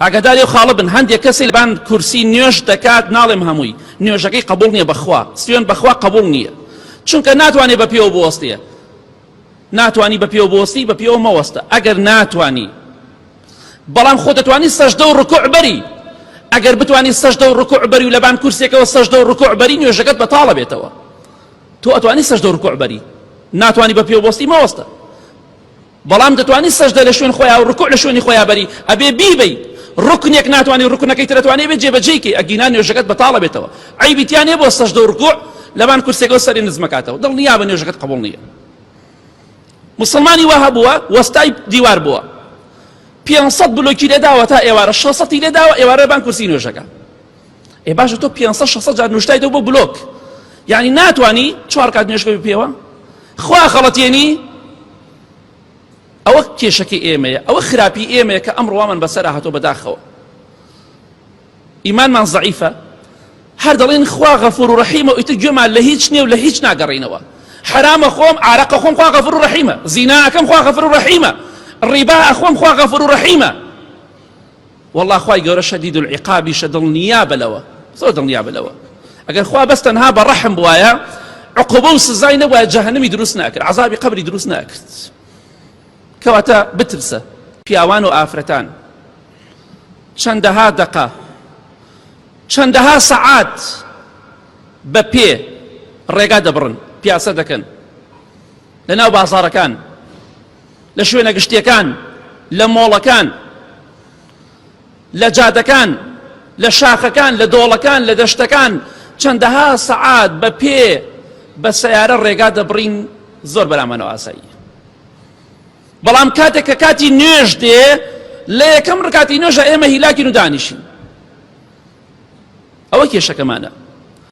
ئاگاداری و خاڵە بن هەندێک کەسی لەبان کورسی نوێژ دەکات ناڵێم هەمووی نوێژەکەی قبول نییە بەخوا سوێن بەخوا قبول نییە چونکە ناتوانێت بە پێوە بوەستێ ناتوانی بە پێوە بوەستی بە پێوە مەوەستە ئەگەر ناتوانی بەڵام خۆ دەتوانی سەجدە و ڕکوع بەری ئەگەر بتوانی سەجدە و ڕکوع بەری و لەبان کورسێکەوە سەجدە و ڕکوع بەری نوێژەکەت بەتاڵە بێتەوە تۆ ئەتوانی سەجدە و ڕکوع بەری ناتوانی بە پێوە بوەستی مەوەستە بەڵام دەتوانی سەجدە لە شوێن خۆیان و ڕکوع لە شوێنی خۆیان بەری ئەبێ بیبەی ڕکنێک ناتوانانی ڕکنەکەی ترەتوانێ بێت جێبەجێیکەی ئەگینا نوێژەکەت بەتاڵە بێتەوە عیبیتیان هەیە بۆ سەجدە و ڕکوع لەبان کورسێکەوە سەری نزمەکاتەوە دڵنیا بە نوێژەکەت قبول نییە مسلمانی وا هەبووە وەستای دیوار بووە 500 بلۆکی لێداوە تا ئێوارە 600 لێداوە ئێوارە بان کورسی نوێژەکە ئێ باشە تۆ 500 600 جار نوشتایتەوە بۆ بلۆک یعنی ناتوانی 4 کات نوێژەکە بپێوە خوا خەڵەتێنی ئەوە کێشەکەی ئێمەیە ئەوە خراپی ئێمەیە کە ئەمڕۆمان بەسەر هاتۆ بەداخەوە ئیمانمان زەعیفە هەر دەڵێن خوا غەفور و ڕەحیمە و ئیتر گوێمان لە هیچ نییە و لە هیچ ناگەڕێنەوە حرامە خۆم عارەقە خۆم خوا غەفور و ڕەحیمە زینا ئەکەم خوا غەفور و ڕەحیمە ڕیبا ئەخۆم خوا غەفور و ڕەحیمە والله خوای گەورە شەدید العقابیشە دڵنیا بەلەوە زۆر دڵنیا بەلەوە ئەگەر خوا بەس تەنها بە ڕەحم بوایە عقوبە و سزای نەبوایە جەهەنەمی دروست ناکرد عەزابی قەبری دروست ناکرد کەواتە بترسە پیاوان و ئافرەتان چەندەها دەقە چەندەها سەعات بە پێ ڕێگا دەبڕن پیاسە دەکەن لە ناو بازاڕەکان لە شوێنە گشتیەکان لە مۆڵەکان لە جادەکان لە شاخەکان لە دۆڵەکان لە دەشتەکان چەندەها سەعات بە پێ بە سەیارە ڕێگا دەبڕین زۆر بەرامانەوە ئاسایی بەڵام کاتێک کە کاتی نوێژ دێ لە یەکەم ڕکاتی نوێژە ئێمە هیلاکین و دانیشین ئەوە کێشەکەمانە